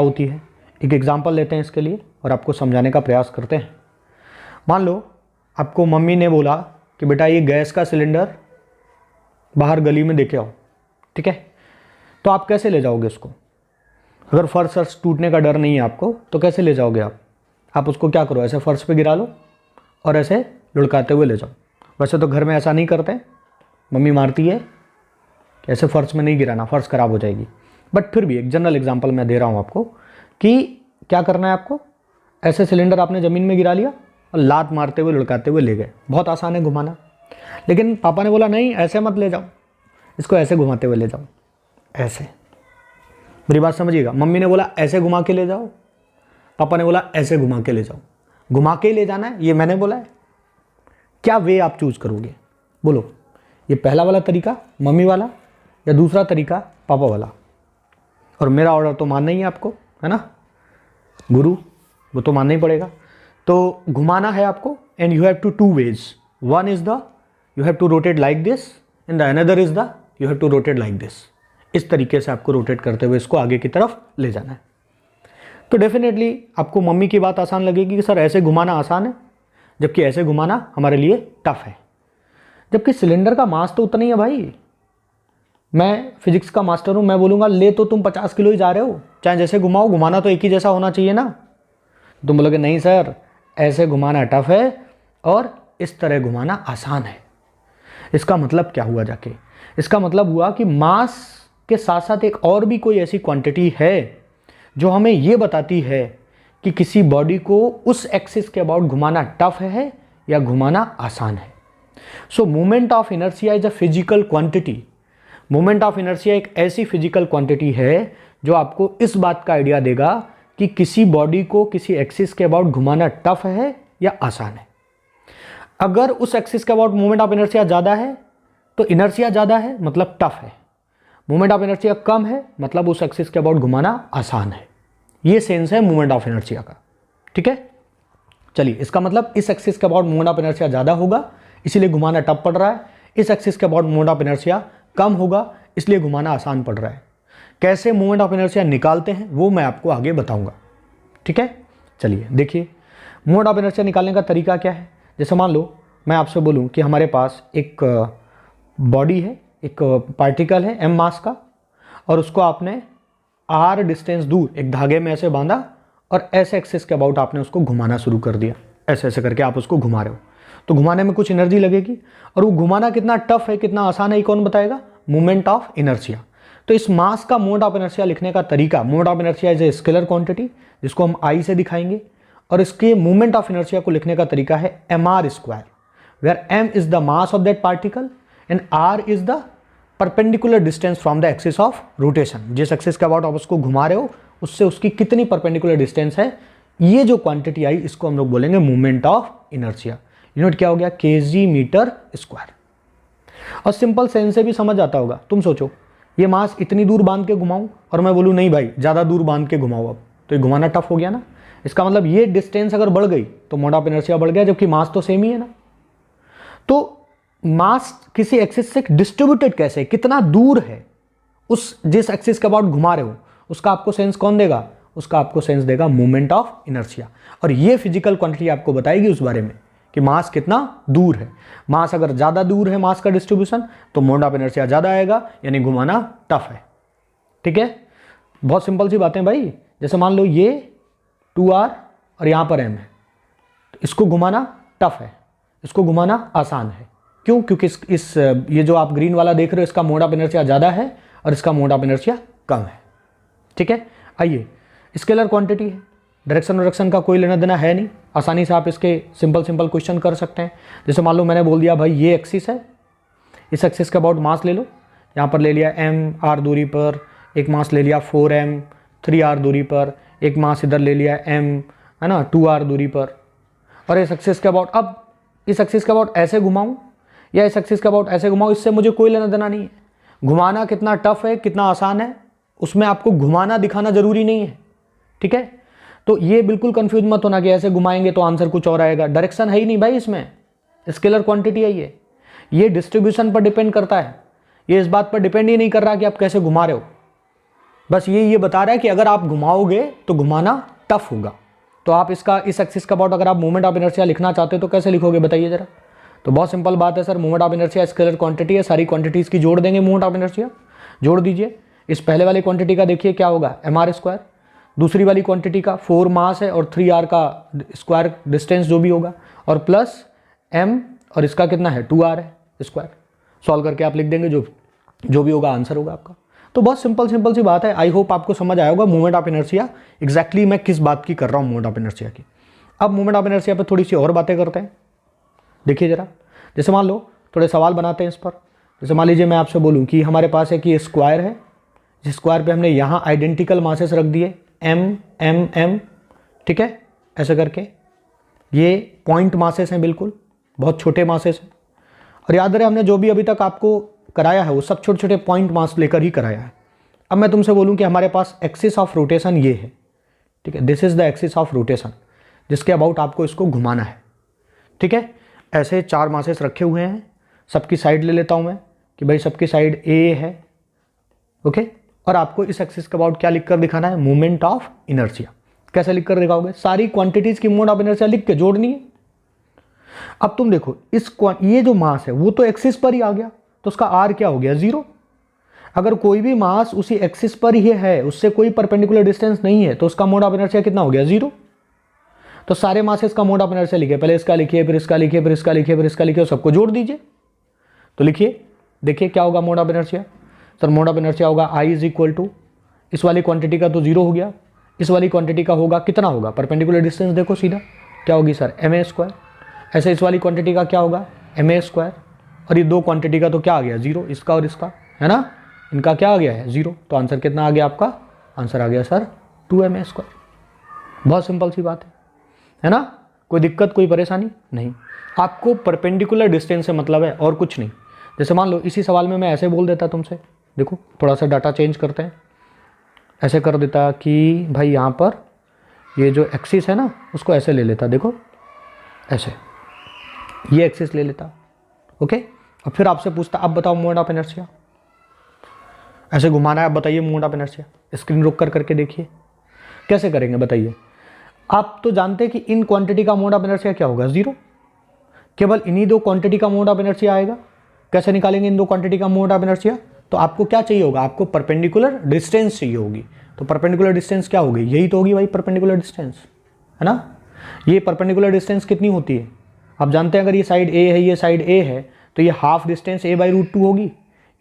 होती है। एक एग्जांपल लेते हैं इसके लिए और आपको समझाने का प्रयास करते हैं। मान लो आपको मम्मी ने बोला कि बेटा ये गैस का सिलेंडर बाहर गली में देके आओ, ठीक है। तो आप कैसे ले जाओगे उसको? अगर फर्श टूटने का डर नहीं है आपको तो कैसे ले जाओगे आप उसको क्या करो, ऐसे फर्श पे गिरा लो और ऐसे लुढ़काते हुए ले जाओ। वैसे तो घर में ऐसा नहीं करते, मम्मी मारती है कि ऐसे फर्श में नहीं गिराना, फर्श खराब हो जाएगी। बट फिर भी एक जनरल एग्जांपल मैं दे रहा हूँ आपको कि क्या करना है आपको। ऐसे सिलेंडर आपने ज़मीन में गिरा लिया और लात मारते हुए लुढ़काते हुए ले गए। बहुत आसान है घुमाना। लेकिन पापा ने बोला नहीं ऐसे मत ले जाओ, इसको ऐसे घुमाते हुए ले जाओ, ऐसे। मेरी बात समझिएगा, मम्मी ने बोला ऐसे घुमा के ले जाओ, पापा ने बोला ऐसे घुमा के ले जाओ। घुमा के ले जाना है, ये मैंने बोला है। क्या वे आप चूज करोगे? बोलो, ये पहला वाला तरीका मम्मी वाला या दूसरा तरीका पापा वाला? और मेरा ऑर्डर तो मानना ही है आपको, है ना गुरु, वो तो मानना ही पड़ेगा। तो घुमाना है आपको and you have two ways. One is the you have to rotate like this and the another is the you have to rotate like this. इस तरीके से आपको रोटेट करते हुए इसको आगे की तरफ ले जाना है। तो डेफिनेटली आपको मम्मी की बात आसान लगेगी कि सर ऐसे घुमाना आसान है, जबकि ऐसे घुमाना हमारे लिए टफ है। जबकि सिलेंडर का मास तो उतना ही है भाई। मैं फिजिक्स का मास्टर हूँ, मैं बोलूँगा ले तो तुम 50 किलो ही जा रहे हो, चाहे जैसे घुमाओ, घुमाना तो एक ही जैसा होना चाहिए ना। तुम बोलोगे नहीं सर ऐसे घुमाना टफ है और इस तरह घुमाना आसान है। इसका मतलब क्या हुआ जाके? इसका मतलब हुआ कि मास के साथ साथ एक और भी कोई ऐसी क्वांटिटी है जो हमें ये बताती है कि किसी बॉडी को उस एक्सिस के अबाउट घुमाना टफ है या घुमाना आसान है। सो moment of inertia is a physical quantity. Moment of inertia एक ऐसी फिजिकल क्वांटिटी है जो आपको इस बात का आइडिया देगा कि किसी बॉडी को किसी एक्सिस के अबाउट घुमाना टफ है या आसान है। अगर उस एक्सिस के अबाउट मोमेंट ऑफ इनर्शिया ज़्यादा है तो इनर्शिया ज़्यादा है मतलब टफ है। मोमेंट ऑफ इनर्शिया कम है मतलब उस एक्सिस के अबाउट घुमाना आसान है। ये सेंस है मोमेंट ऑफ इनर्शिया का, ठीक है। चलिए, इसका मतलब इस एक्सिस के अबाउट मोमेंट ऑफ इनर्शिया ज़्यादा होगा इसीलिए घुमाना टफ पड़ रहा है, इस एक्सिस के अबाउट मोमेंट ऑफ इनर्शिया कम होगा इसलिए घुमाना आसान पड़ रहा है। कैसे मोमेंट ऑफ इनर्शिया निकालते हैं वो मैं आपको आगे बताऊंगा, ठीक है। चलिए देखिए, मोमेंट ऑफ इनर्शिया निकालने का तरीका क्या है। जैसे मान लो मैं आपसे बोलूं कि हमारे पास एक बॉडी है, एक पार्टिकल है m मास का, और उसको आपने r डिस्टेंस दूर एक धागे में ऐसे बांधा और ऐसे एक्सिस के अबाउट आपने उसको घुमाना शुरू कर दिया। ऐसे ऐसे करके आप उसको घुमा रहे हो तो घुमाने में कुछ एनर्जी लगेगी, और वो घुमाना कितना टफ है कितना आसान है ये कौन बताएगा? Moment of inertia. तो इस मास का मोमेंट ऑफ इनर्शिया लिखने का तरीका, moment of inertia is a scalar quantity जिसको हम I से दिखाएंगे, और इसके मोमेंट ऑफ इनर्शिया को लिखने का तरीका है mr square, where m is the mass of that particle and r is the perpendicular distance from the axis of rotation. जिस एक्सिस के अबाउट आप उसको घुमा रहे हो उससे उसकी कितनी परपेंडिकुलर डिस्टेंस है, ये जो क्वांटिटी आई इसको हम लोग बोलेंगे मोमेंट ऑफ इनर्शिया। यूनिट क्या हो गया? kg metre square. और सिंपल सेंस से भी समझ आता होगा। तुम सोचो ये मास इतनी दूर बांध के घुमाऊं और मैं बोलूं नहीं भाई ज़्यादा दूर बांध के घुमाओ, अब तो ये घुमाना टफ हो गया ना। इसका मतलब ये डिस्टेंस अगर बढ़ गई तो मोमेंट ऑफ इनर्शिया बढ़ गया, जबकि मास तो सेम ही है ना। तो मास किसी एक्सिस से डिस्ट्रीब्यूटेड कैसे, कितना दूर है उस जिस एक्सिस के अबाउट घुमा रहे हो, उसका आपको सेंस कौन देगा? उसका आपको सेंस देगा मोमेंट ऑफ इनर्शिया। और ये फिजिकल क्वांटिटी आपको बताएगी उस बारे में कि मास कितना दूर है। मास अगर ज़्यादा दूर है मास का डिस्ट्रीब्यूशन तो मोमेंट ऑफ इनर्शिया ज़्यादा आएगा, यानी घुमाना टफ है, ठीक है। बहुत सिंपल सी बातें भाई। जैसे मान लो ये 2r और यहाँ पर m है, तो इसको घुमाना टफ है, इसको घुमाना आसान है। क्यों? क्योंकि ये जो आप ग्रीन वाला देख रहे हो इसका मोमेंट ऑफ इनर्शिया ज़्यादा है और इसका मोमेंट ऑफ इनर्शिया कम है, ठीक है। आइए, स्केलर क्वांटिटी है, डायरेक्शन डायरेक्शन का कोई लेना देना है नहीं, आसानी से आप इसके सिंपल क्वेश्चन कर सकते हैं। जैसे मान लो मैंने बोल दिया भाई ये एक्सिस है, इस एक्सिस के अबाउट मास ले लो, यहाँ पर ले लिया m r दूरी पर, एक मास ले लिया 4m 3r दूरी पर, एक मास इधर ले लिया m है ना 2r दूरी पर, और इस एक्सिस के अबाउट, अब इस एक्सिस के अबाउट ऐसे घुमाऊँ या इस एक्सिस के अबाउट ऐसे घुमाऊँ, इससे मुझे कोई लेना देना नहीं है। घुमाना कितना टफ है कितना आसान है उसमें आपको घुमाना दिखाना जरूरी नहीं है, ठीक है। तो ये बिल्कुल कंफ्यूज मत होना कि ऐसे घुमाएंगे तो आंसर कुछ और आएगा। डायरेक्शन है ही नहीं भाई इसमें, स्केलर क्वांटिटी है ये डिस्ट्रीब्यूशन पर डिपेंड करता है। ये इस बात पर डिपेंड ही नहीं कर रहा कि आप कैसे घुमा रहे हो, बस ये बता रहा है कि अगर आप घुमाओगे तो घुमाना टफ होगा। तो आप इसका इस एक्सिस का अबाउट अगर आप मोमेंट ऑफ इनर्शिया लिखना चाहते हो तो कैसे लिखोगे बताइए जरा। तो बहुत सिंपल बात है sir, moment of inertia scalar quantity है, सारी क्वांटिटीज की जोड़ देंगे, मोमेंट ऑफ इनर्शिया जोड़ दीजिए। इस पहले वाली क्वांटिटी का देखिए क्या होगा, mr², दूसरी वाली क्वांटिटी का 4 मास है और 3r का स्क्वायर डिस्टेंस जो भी होगा, और प्लस m और इसका कितना है 2r है स्क्वायर। सॉल्व करके आप लिख देंगे, जो भी होगा आंसर होगा आपका। तो बहुत सिंपल सी बात है। आई होप आपको समझ आया होगा मोमेंट ऑफ इनर्शिया एग्जैक्टली मैं किस बात की कर रहा हूँ मोमेंट ऑफ इनर्शिया की। अब मोमेंट ऑफ इनर्शिया पर थोड़ी सी और बातें करते हैं। देखिए जरा, जैसे मान लो थोड़े सवाल बनाते हैं इस पर। जैसे मान लीजिए मैं आपसे बोलूँ कि हमारे पास है कि ये स्क्वायर है, जिस स्क्वायर पे हमने यहाँ आइडेंटिकल मासेस रख दिए m m m, ठीक है, ऐसे करके। ये पॉइंट मासेस हैं, बिल्कुल बहुत छोटे मासेस हैं। और याद रहे हमने जो भी अभी तक आपको कराया है वो सब छोटे छोटे पॉइंट मास लेकर ही कराया है। अब मैं तुमसे बोलूँ कि हमारे पास एक्सिस ऑफ रोटेशन ये है, ठीक है, this is the axis of rotation, जिसके अबाउट आपको इसको घुमाना है, ठीक है। ऐसे 4 मासेस रखे हुए हैं, सबकी साइड ले लेता हूँ मैं कि भाई सबकी साइड ए है, ओके। और आपको इस एक्सिस के अबाउट क्या लिखकर दिखाना है, मोमेंट ऑफ इनर्शिया। कैसे लिखकर दिखाओगे, सारी क्वांटिटीज की मोमेंट ऑफ इनर्शिया लिख के जोड़नी है। अब तुम देखो ये जो मास है वो तो एक्सिस पर ही आ गया, तो उसका आर क्या हो गया 0। अगर कोई भी मास उसी एक्सिस पर ही है, उससे कोई परपेंडिकुलर डिस्टेंस नहीं है, तो उसका मोड ऑफ इनर्शिया कितना हो गया 0। तो सारे मासेस का मोड ऑफ इनर्शिया लिखिए, पहले इसका लिखिए, फिर इसका लिखिए, फिर इसका लिखिए, फिर इसका लिखिए, सबको जोड़ दीजिए। तो लिखिए, देखिए क्या होगा mode of inertia. Sir mode of inertia होगा I इज इक्वल टू, इस वाली क्वांटिटी का तो 0 हो गया, इस वाली क्वांटिटी का होगा कितना होगा, परपेंडिकुलर डिस्टेंस देखो सीधा क्या होगी सर ma²। ऐसे इस वाली क्वांटिटी का क्या होगा ma², और ये 2 क्वांटिटी का तो क्या आ गया 0, इसका और इसका, है ना, इनका क्या आ गया है 0। तो आंसर कितना आ गया आपका, आंसर आ गया सर 2ma²। बहुत सिंपल सी बात है ना, कोई दिक्कत कोई परेशानी नहीं। आपको परपेंडिकुलर डिस्टेंस से मतलब है और कुछ नहीं। जैसे मान लो इसी सवाल में मैं ऐसे बोल देता तुमसे, देखो थोड़ा सा डाटा चेंज करते हैं, ऐसे कर देता कि भाई यहाँ पर ये जो एक्सिस है ना उसको ऐसे ले लेता, देखो ऐसे ये एक्सिस ले लेता, ओके। और फिर आपसे पूछता अब बताओ मोमेंट ऑफ इनर्शिया, ऐसे घुमाना है, अब बताइए मोमेंट ऑफ इनर्शिया। स्क्रीन रोक कर करके देखिए कैसे करेंगे बताइए। आप तो जानते हैं कि इन क्वांटिटी का मोमेंट ऑफ इनर्शिया क्या होगा 0, केवल इन्हीं 2 क्वांटिटी का मोमेंट ऑफ इनर्शिया आएगा। कैसे निकालेंगे इन 2 क्वांटिटी का मोमेंट ऑफ इनर्शिया, तो आपको क्या चाहिए होगा, आपको परपेंडिकुलर डिस्टेंस चाहिए होगी। तो परपेंडिकुलर डिस्टेंस क्या होगी, यही तो होगी भाई परपेंडिकुलर डिस्टेंस, है ना। ये परपेंडिकुलर डिस्टेंस कितनी होती है आप जानते हैं, अगर ये साइड ए है, ये साइड ए है, तो ये हाफ डिस्टेंस a/√2 होगी,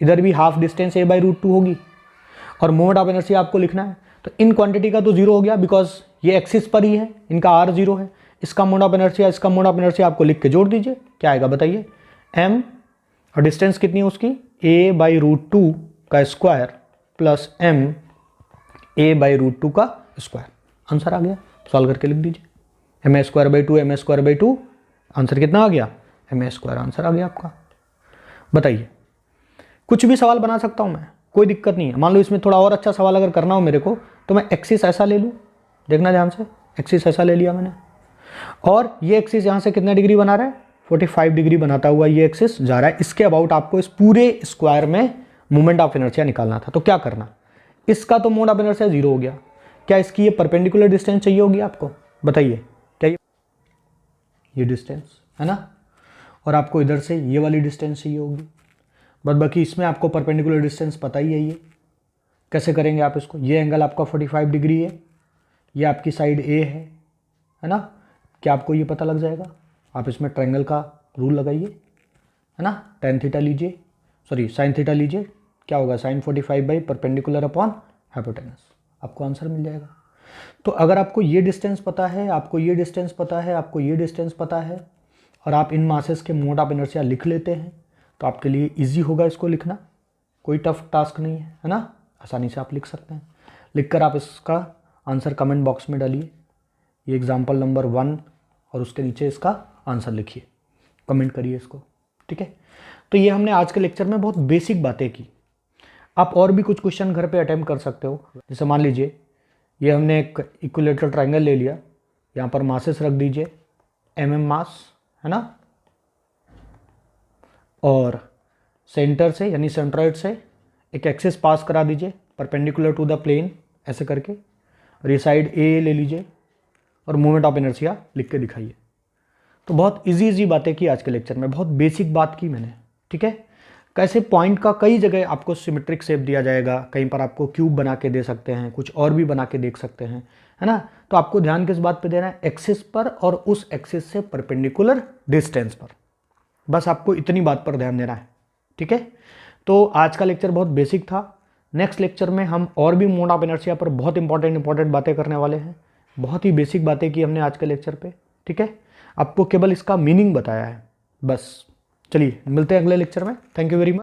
इधर भी हाफ डिस्टेंस a/√2 होगी। और मोमेंट ऑफ इनर्शिया आपको लिखना है, तो इन क्वांटिटी का तो 0 हो गया बिकॉज ये एक्सिस पर ही है, इनका r 0 है। इसका मोमेंट ऑफ इनर्शिया, इसका मोमेंट ऑफ इनर्शिया आपको लिख के जोड़ दीजिए, क्या आएगा बताइए m, और डिस्टेंस कितनी है उसकी a/√2 का स्क्वायर प्लस m a/√2 का स्क्वायर। आंसर आ गया, सॉल्व करके लिख दीजिए ma²/2 ma²/2, आंसर कितना आ गया ma², आंसर आ गया आपका। बताइए, कुछ भी सवाल बना सकता हूँ मैं, कोई दिक्कत नहीं है। मान लो इसमें थोड़ा और अच्छा सवाल अगर करना हो मेरे को, तो मैं एक्सिस ऐसा ले लूँ, देखना ध्यान से, एक्सिस ऐसा ले लिया मैंने, और ये एक्सिस यहाँ से कितना डिग्री बना रहा है 45 डिग्री बनाता हुआ ये एक्सिस जा रहा है। इसके अबाउट आपको इस पूरे स्क्वायर में मोमेंट ऑफ इनर्शिया निकालना था। तो क्या करना, इसका तो मोमेंट ऑफ इनर्शिया 0 हो गया, क्या इसकी ये परपेंडिकुलर डिस्टेंस चाहिए होगी आपको, बताइए क्या ये डिस्टेंस है ना, और आपको इधर से ये वाली डिस्टेंस चाहिए होगी। बस बाकी इसमें आपको परपेंडिकुलर डिस्टेंस पता ही है। ये कैसे करेंगे आप इसको, ये एंगल आपका 45 डिग्री है, ये आपकी साइड ए है ना, क्या आपको ये पता लग जाएगा। आप इसमें ट्रायंगल का रूल लगाइए, है ना, tan थीटा लीजिए, सॉरी sin थीटा लीजिए, क्या होगा sin 45 by perpendicular upon hypotenuse, आपको आंसर मिल जाएगा। तो अगर आपको ये डिस्टेंस पता है, आपको ये डिस्टेंस पता है, आपको ये डिस्टेंस पता है, और आप इन मासेस के मोमेंट ऑफ इनर्शिया लिख लेते हैं, तो आपके लिए ईजी होगा इसको लिखना, कोई टफ टास्क नहीं है ना, आसानी से आप लिख सकते हैं। लिखकर आप इसका आंसर कमेंट बॉक्स में डालिए, ये एग्जाम्पल नंबर 1 और उसके नीचे इसका आंसर लिखिए, कमेंट करिए इसको, ठीक है। तो ये हमने आज के लेक्चर में बहुत बेसिक बातें की। आप और भी कुछ क्वेश्चन घर पे अटेम्प्ट कर सकते हो। जैसे मान लीजिए ये हमने एक इक्विलेटरल ट्रायंगल ले लिया, यहाँ पर मासेस रख दीजिए mm मास, है ना, और सेंटर से यानी सेंट्रॉइड से एक एक्सिस पास करा दीजिए परपेंडिकुलर टू द प्लेन ऐसे करके, और ये साइड ए ले लीजिए और मोमेंट ऑफ इनर्शिया लिख के दिखाइए। तो बहुत इजी बातें की आज के लेक्चर में, बहुत बेसिक बात की मैंने, ठीक है। कैसे पॉइंट का कई जगह आपको सिमेट्रिक शेप दिया जाएगा, कहीं पर आपको क्यूब बना के दे सकते हैं, कुछ और भी बना के देख सकते हैं, है ना। तो आपको ध्यान किस बात पे देना है, एक्सिस पर और उस एक्सिस से परपेंडिकुलर डिस्टेंस पर, बस आपको इतनी बात पर ध्यान देना है, ठीक है। तो आज का लेक्चर बहुत बेसिक था। नेक्स्ट लेक्चर में हम और भी मोड ऑफ इनर्शिया पर बहुत इंपॉर्टेंट बातें करने वाले हैं। बहुत ही बेसिक बातें की हमने आज के लेक्चर पे, ठीक है। आपको केवल इसका मीनिंग बताया है बस। चलिए मिलते हैं अगले लेक्चर में। Thank you very much.